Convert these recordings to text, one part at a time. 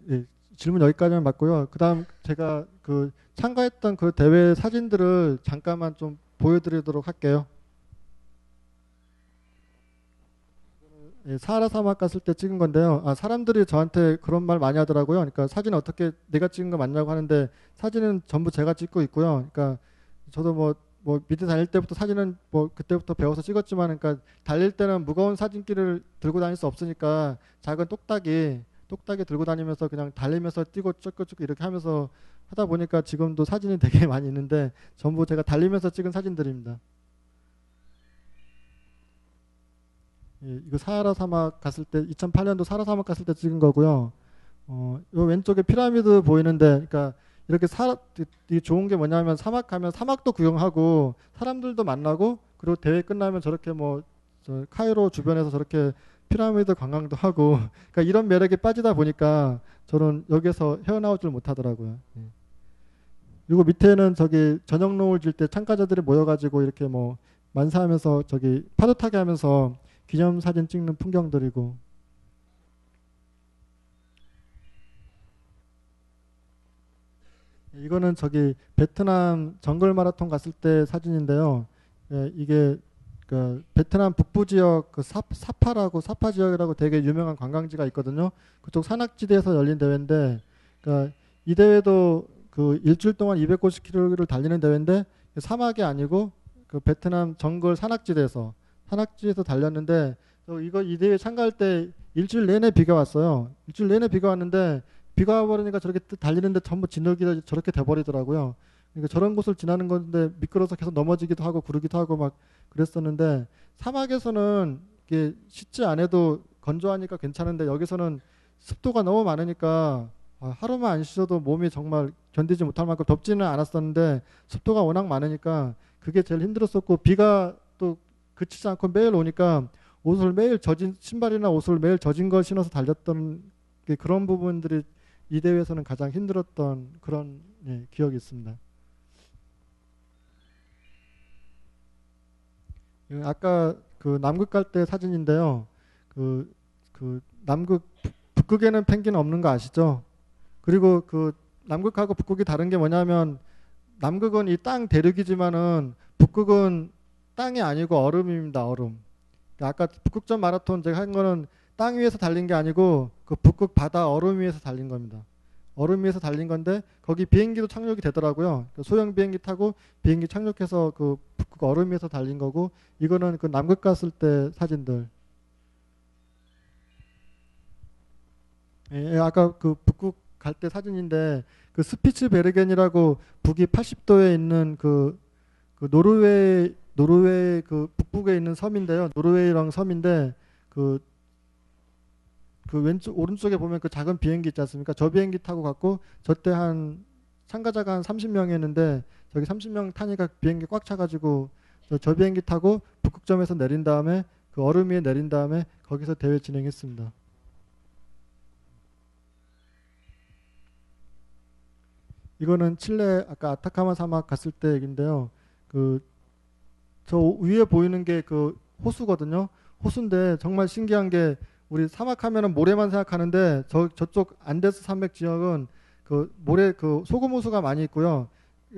예, 질문 여기까지만 맞고요. 그다음 제가 그 참가했던 그 대회 사진들을 잠깐만 좀 보여드리도록 할게요. 예, 사하라 사막 갔을 때 찍은 건데요. 아, 사람들이 저한테 그런 말 많이 하더라고요. 그러니까 사진 어떻게 내가 찍은 거 맞냐고 하는데 사진은 전부 제가 찍고 있고요. 그러니까 저도 뭐 밑에 다닐 때부터 사진은 뭐 그때부터 배워서 찍었지만 그러니까 달릴 때는 무거운 사진기를 들고 다닐 수 없으니까 작은 똑딱이 들고 다니면서 그냥 달리면서 뛰고 쫓고 이렇게 하면서 하다 보니까 지금도 사진이 되게 많이 있는데 전부 제가 달리면서 찍은 사진들입니다. 예, 이거 사하라 사막 갔을 때 2008년도 사하라 사막 갔을 때 찍은 거고요. 요 왼쪽에 피라미드 보이는데, 그러니까 이렇게 이게 좋은 게 뭐냐면 사막 가면 사막도 구경하고 사람들도 만나고 그리고 대회 끝나면 저렇게 저 카이로 주변에서 저렇게 피라미드 관광도 하고 그러니까 이런 매력에 빠지다 보니까 저는 여기서 헤어나올 줄 못하더라고요. 예. 그리고 밑에는 저기 저녁 노을 질 때 참가자들이 모여가지고 이렇게 뭐 만사하면서 저기 파도 타기 하면서 기념사진 찍는 풍경들이고 이거는 저기 베트남 정글 마라톤 갔을 때 사진인데요. 예, 이게 그 베트남 북부 지역 그 사파라고 사파 지역이라고 되게 유명한 관광지가 있거든요. 그쪽 산악지대에서 열린 대회인데, 그러니까 이 대회도 그 일주일 동안 250km를 달리는 대회인데 사막이 아니고 그 베트남 정글 산악지대에서 달렸는데 이 대회 참가할 때 일주일 내내 비가 왔어요. 일주일 내내 비가 왔는데 비가 와버리니까 저렇게 달리는데 전부 진흙이 저렇게 돼버리더라고요. 그러니까 저런 곳을 지나는 건데 미끄러서 계속 넘어지기도 하고 구르기도 하고 막 그랬었는데 사막에서는 이게 씻지 않아도 건조하니까 괜찮은데 여기서는 습도가 너무 많으니까 하루만 안 씻어도 몸이 정말 견디지 못할 만큼 덥지는 않았었는데 습도가 워낙 많으니까 그게 제일 힘들었었고 비가 또 그치지 않고 매일 오니까 옷을 매일 젖은 신발이나 옷을 매일 젖은 걸 신어서 달렸던 그런 부분들이 이 대회에서는 가장 힘들었던 그런 예, 기억이 있습니다. 아까 그 남극 갈 때 사진인데요. 그 남극 북극에는 펭귄 없는 거 아시죠? 그리고 그 남극하고 북극이 다른 게 뭐냐면 남극은 이 땅 대륙이지만은 북극은 땅이 아니고 얼음입니다. 얼음. 그러니까 아까 북극점 마라톤 제가 한 거는 땅 위에서 달린 게 아니고 그 북극 바다 얼음 위에서 달린 겁니다. 얼음 위에서 달린 건데 거기 비행기도 착륙이 되더라고요. 그 소형 비행기 타고 비행기 착륙해서 그 북극 얼음 위에서 달린 거고 이거는 그 남극 갔을 때 사진들. 예, 아까 그 북극 갈 때 사진인데 그 스피츠베르겐이라고 북위 80도에 있는 그 노르웨이 그 북부에 있는 섬인데요. 노르웨이랑 섬인데 그 그 왼쪽 오른쪽에 보면 그 작은 비행기 있지 않습니까? 저 비행기 타고 갔고 저 때 한 참가자가 한 30명이었는데 저기 30명 타니까 비행기 꽉 차가지고 저 비행기 타고 북극점에서 내린 다음에 그 얼음 위에 내린 다음에 거기서 대회 진행했습니다. 이거는 칠레 아까 아타카마 사막 갔을 때 얘긴데요. 그 저 위에 보이는 게 그 호수거든요. 호수인데 정말 신기한 게 우리 사막 하면은 모래만 생각하는데 저쪽 안데스 산맥 지역은 그 모래 그 소금 호수가 많이 있고요.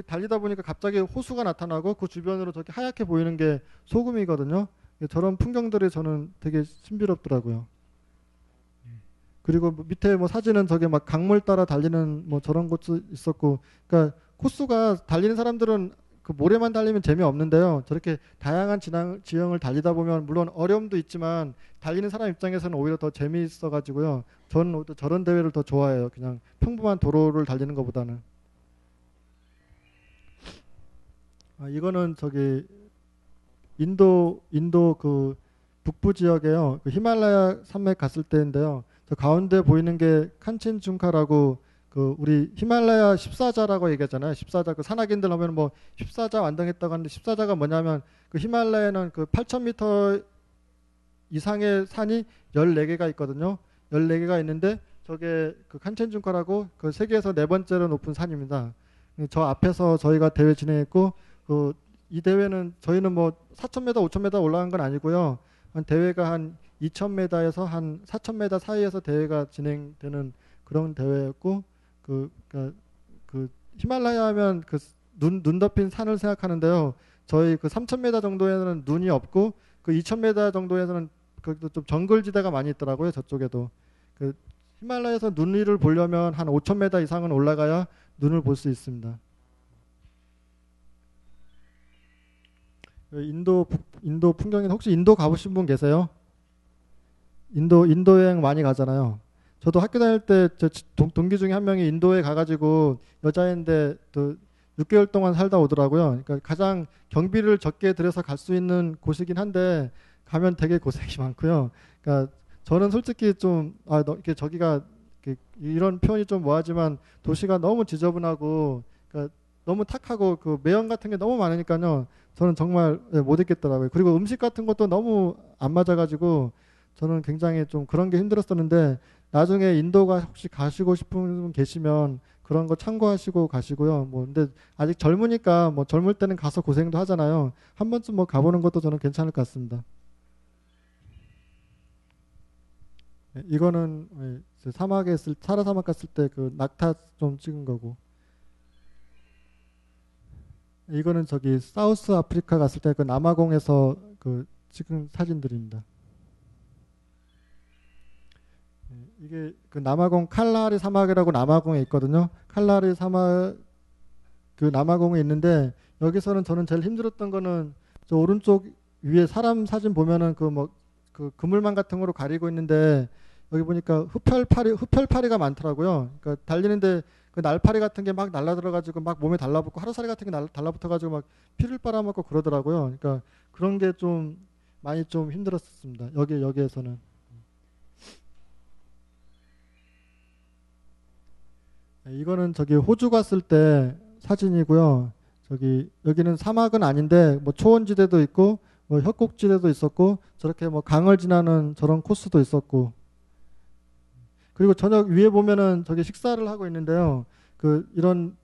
달리다 보니까 갑자기 호수가 나타나고 그 주변으로 저렇게 하얗게 보이는 게 소금이거든요. 저런 풍경들이 저는 되게 신비롭더라고요. 그리고 밑에 뭐 사진은 저게 막 강물 따라 달리는 뭐 저런 곳도 있었고, 그러니까 코스가 달리는 사람들은 그 모래만 달리면 재미없는데요. 저렇게 다양한 지형을 달리다 보면 물론 어려움도 있지만 달리는 사람 입장에서는 오히려 더 재미있어 가지고요. 저는 오히려 저런 대회를 더 좋아해요. 그냥 평범한 도로를 달리는 것보다는. 아, 이거는 저기 인도 그 북부 지역에요. 그 히말라야 산맥 갔을 때인데요. 저 가운데 보이는 게 칸첸중카라고 그 우리 히말라야 14자라고 얘기하잖아요. 14자 그 산악인들 하면 뭐 14자 완등했다고 하는데 14자가 뭐냐면 그 히말라야는 그 8,000m 이상의 산이 14개가 있거든요. 14개가 있는데 저게 그 칸첸중카라고 그 세계에서 네 번째로 높은 산입니다. 저 앞에서 저희가 대회 진행했고 그 이 대회는 저희는 뭐 4,000m, 5,000m 올라간 건 아니고요. 한 대회가 한 2,000m에서 한 4,000m 사이에서 대회가 진행되는 그런 대회였고 그 히말라야 하면 그 눈 덮인 산을 생각하는데요. 저희 그 3,000m 정도에는 눈이 없고 그 2,000m 정도에서는 거기도 좀 정글지대가 많이 있더라고요. 저쪽에도. 그 히말라야에서 눈 위를 보려면 한 5,000m 이상은 올라가야 눈을 볼 수 있습니다. 인도 풍경이 혹시 인도 가보신 분 계세요? 인도 여행 많이 가잖아요. 저도 학교 다닐 때 제 동기 중에 한 명이 인도에 가가지고 여자인데 또 6개월 동안 살다 오더라고요. 그러니까 가장 경비를 적게 들여서 갈 수 있는 곳이긴 한데 가면 되게 고생이 많고요. 그러니까 저는 솔직히 좀 이렇게 저기가 이런 표현이 좀 뭐하지만 도시가 너무 지저분하고 그러니까 너무 탁하고 그 매연 같은 게 너무 많으니까요. 저는 정말 못 있겠더라고요. 그리고 음식 같은 것도 너무 안 맞아가지고 저는 굉장히 좀 그런 게 힘들었었는데 나중에 인도가 혹시 가시고 싶은 분 계시면 그런 거 참고하시고 가시고요. 뭐 근데 아직 젊으니까 뭐 젊을 때는 가서 고생도 하잖아요. 한 번쯤 뭐 가보는 것도 저는 괜찮을 것 같습니다. 이거는 사막에 사라 사막 갔을 때 그 낙타 좀 찍은 거고 이거는 저기 사우스 아프리카 갔을 때 그 남아공에서 그 찍은 사진들입니다. 이게 그 남아공 칼라리 사막이라고 남아공에 있거든요. 칼라리 사막 그 남아공에 있는데 여기서는 저는 제일 힘들었던 거는 저 오른쪽 위에 사람 사진 보면은 그 뭐 그 그물망 같은 거로 가리고 있는데 여기 보니까 흡혈파리가 많더라고요. 그러니까 달리는데 그 날파리 같은 게 막 날라들어가지고 막 몸에 달라붙고 하루살이 같은 게 달라붙어가지고 막 피를 빨아먹고 그러더라고요. 그러니까 그런 게 좀 많이 좀 힘들었습니다. 여기에서는. 이거는 저기 호주 갔을 때 사진이고요. 저기 여기는 사막은 아닌데 뭐 초원지대도 있고 뭐 협곡지대도 있었고 저렇게 뭐 강을 지나는 저런 코스도 있었고 그리고 저녁 위에 보면은 저기 식사를 하고 있는데요. 그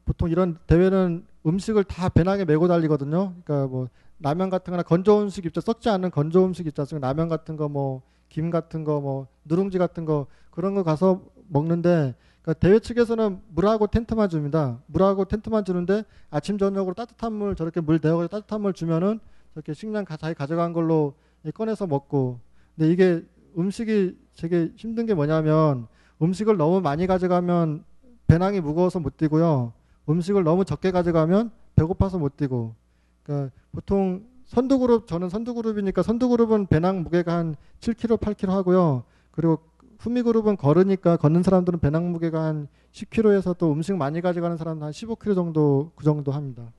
보통 이런 대회는 음식을 다 배낭에 메고 달리거든요. 그러니까 뭐 라면 같은 거나 건조 음식 있죠. 썩지 않은 건조 음식 있지 않습니까? 라면 같은 거 뭐 김 같은 거 뭐 누룽지 같은 거 그런 거 가서 먹는데 그러니까 대회 측에서는 물하고 텐트만 줍니다. 물하고 텐트만 주는데 아침 저녁으로 따뜻한 물 저렇게 물 데워서 따뜻한 물 주면은 저렇게 식량 자기 가져간 걸로 꺼내서 먹고 근데 이게 음식이 되게 힘든 게 뭐냐면 음식을 너무 많이 가져가면 배낭이 무거워서 못 뛰고요. 음식을 너무 적게 가져가면 배고파서 못 뛰고. 그러니까 보통 저는 선두그룹이니까 선두그룹은 배낭 무게가 한 7kg, 8kg 하고요. 그리고 후미그룹은 걸으니까 걷는 사람들은 배낭 무게가 한 10kg에서 또 음식 많이 가져가는 사람은 한 15kg 정도 그 정도 합니다.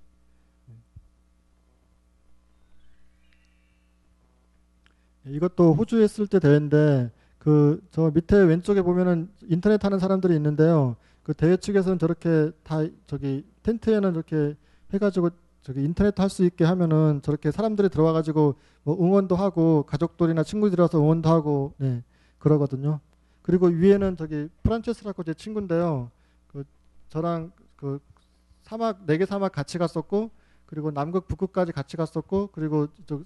이것도 호주에 있을 때 대회인데 그 저 밑에 왼쪽에 보면은 인터넷 하는 사람들이 있는데요. 그 대회 측에서는 저렇게 다 저기 텐트에는 이렇게 해가지고 저기 인터넷 할 수 있게 하면은 저렇게 사람들이 들어와가지고 뭐 응원도 하고 가족들이나 친구들이 와서 응원도 하고 네 그러거든요. 그리고 위에는 저기 프란체스라고 제 친구인데요. 그 저랑 그 사막 4개 사막 같이 갔었고 그리고 남극 북극까지 같이 갔었고 그리고 저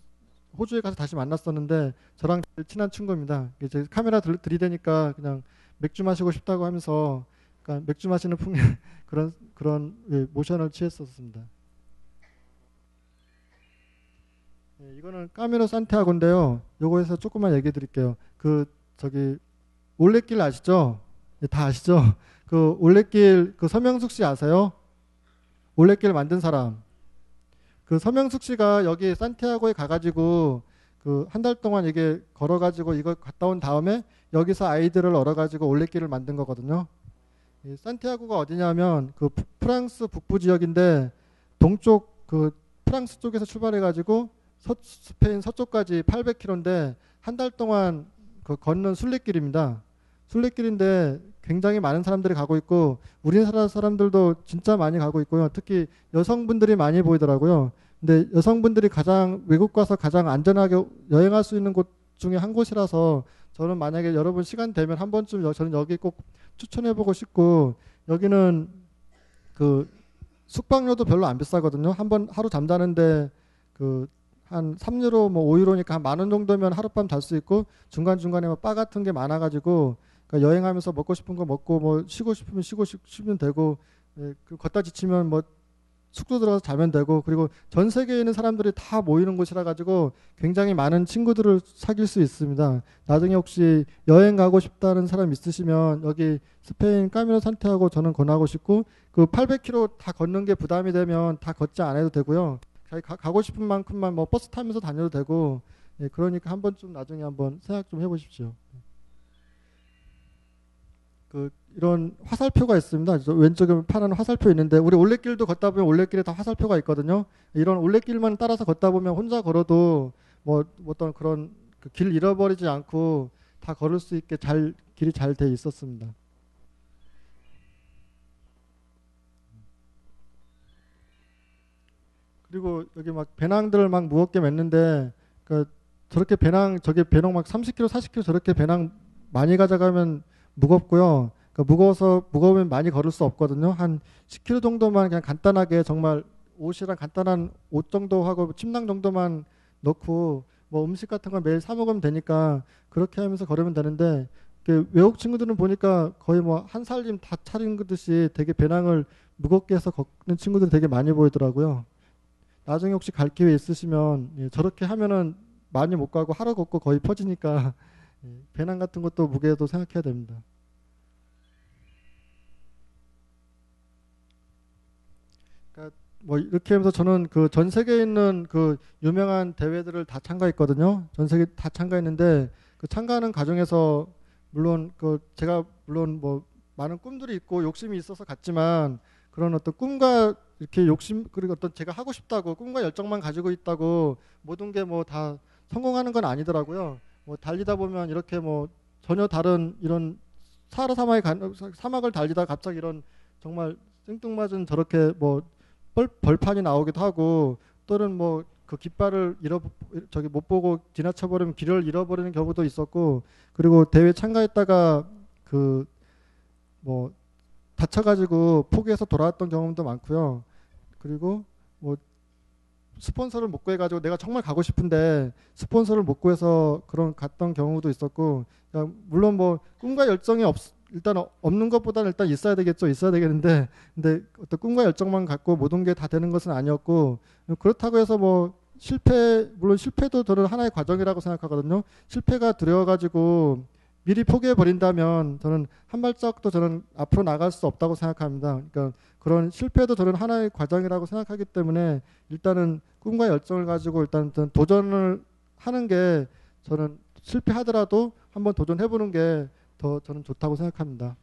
호주에 가서 다시 만났었는데 저랑 제일 친한 친구입니다. 이제 카메라 들이대니까 그냥 맥주 마시고 싶다고 하면서 그러니까 맥주 마시는 풍경 그런 모션을 취했었습니다. 네, 이거는 까미노 산티아고인데요. 요거에서 조금만 얘기해 드릴게요. 그 저기 올레길 아시죠? 네, 다 아시죠? 그 올레길 그 서명숙 씨 아세요? 올레길 만든 사람. 그 서명숙 씨가 여기 산티아고에 가가지고 그 한 달 동안 이게 걸어가지고 이거 갔다 온 다음에 여기서 아이들을 얻어가지고 올레길을 만든 거거든요. 이 산티아고가 어디냐면 그 프랑스 북부 지역인데 동쪽 그 프랑스 쪽에서 출발해가지고 스페인 서쪽까지 800km인데 한 달 동안 그 걷는 순례길입니다. 순례길인데 굉장히 많은 사람들이 가고 있고 우리나라 사람들도 진짜 많이 가고 있고요. 특히 여성분들이 많이 보이더라고요. 근데 여성분들이 외국 가서 가장 안전하게 여행할 수 있는 곳 중에 한 곳이라서 저는 만약에 여러분 시간 되면 한 번쯤 저는 여기 꼭 추천해보고 싶고 여기는 그 숙박료도 별로 안 비싸거든요. 한 번 하루 잠자는데 그 한 3유로 뭐 5유로니까 한 10,000원 정도면 하룻밤 잘 수 있고 중간중간에 뭐 바 같은 게 많아가지고 그러니까 여행하면서 먹고 싶은 거 먹고 뭐 쉬고 싶으면 쉬면 되고, 예, 그 걷다 지치면 뭐 숙소 들어가서 자면 되고, 그리고 전 세계에 있는 사람들이 다 모이는 곳이라 가지고 굉장히 많은 친구들을 사귈 수 있습니다. 나중에 혹시 여행 가고 싶다는 사람 있으시면 여기 스페인 까미노 산티아고 저는 권하고 싶고, 그 800km 다 걷는 게 부담이 되면 다 걷지 않아도 되고요. 자기 가고 싶은 만큼만 뭐 버스 타면서 다녀도 되고, 예, 그러니까 한번 좀 나중에 한번 생각 좀 해보십시오. 그 이런 화살표가 있습니다. 저 왼쪽에 파란 화살표 있는데, 우리 올레길도 걷다 보면 올레길에 다 화살표가 있거든요. 이런 올레길만 따라서 걷다 보면 혼자 걸어도 뭐 어떤 그런 그길 잃어버리지 않고 다 걸을 수 있게 잘 길이 잘 돼 있었습니다. 그리고 여기 막 배낭들을 막 무겁게 맸는데, 그 저렇게 배낭 저게 배낭 막 30kg 40kg 저렇게 배낭 많이 가져가면 무겁고요. 그 무거워서 무거우면 많이 걸을 수 없거든요. 한 10kg 정도만 그냥 간단하게 정말 옷이랑 간단한 옷 정도 하고 침낭 정도만 넣고 뭐 음식 같은 거 매일 사 먹으면 되니까 그렇게 하면서 걸으면 되는데, 그 외국 친구들은 보니까 거의 뭐 한 살림 다 차린 듯이 되게 배낭을 무겁게 해서 걷는 친구들이 되게 많이 보이더라고요. 나중에 혹시 갈 기회 있으시면, 예, 저렇게 하면은 많이 못 가고 하루 걷고 거의 퍼지니까 예, 배낭 같은 것도 무게도 생각해야 됩니다. 그러니까 뭐 이렇게 하면서 저는 그 전 세계에 있는 그 유명한 대회들을 다 참가했거든요. 전 세계 다 참가했는데, 그 참가하는 과정에서 물론 그 제가 물론 뭐 많은 꿈들이 있고 욕심이 있어서 갔지만, 그런 어떤 꿈과 이렇게 욕심, 그리고 어떤 제가 하고 싶다고 꿈과 열정만 가지고 있다고 모든 게 뭐 다 성공하는 건 아니더라고요. 뭐 달리다 보면 이렇게 뭐 전혀 다른 이런 사하라 사막을 달리다 갑자기 이런 정말 생뚱맞은 저렇게 뭐 벌판이 나오기도 하고, 또는 뭐 그 깃발을 저기 못 보고 지나쳐 버리면 길을 잃어버리는 경우도 있었고, 그리고 대회 참가했다가 그 뭐 다쳐가지고 포기해서 돌아왔던 경험도 많고요. 그리고 뭐 스폰서를 못 구해가지고 내가 정말 가고 싶은데 스폰서를 못 구해서 그런 갔던 경우도 있었고, 그러니까 물론 뭐 꿈과 열정이 일단 없는 것보다는 일단 있어야 되겠죠. 있어야 되겠는데, 근데 어떤 꿈과 열정만 갖고 모든 게 다 되는 것은 아니었고, 그렇다고 해서 뭐 물론 실패도 저는 하나의 과정이라고 생각하거든요. 실패가 두려워가지고 미리 포기해 버린다면 저는 한 발짝도 저는 앞으로 나갈 수 없다고 생각합니다. 그러니까 그런 실패도 저는 하나의 과정이라고 생각하기 때문에 일단은 꿈과 열정을 가지고 일단 도전을 하는 게, 저는 실패하더라도 한번 도전해 보는 게 더 저는 좋다고 생각합니다.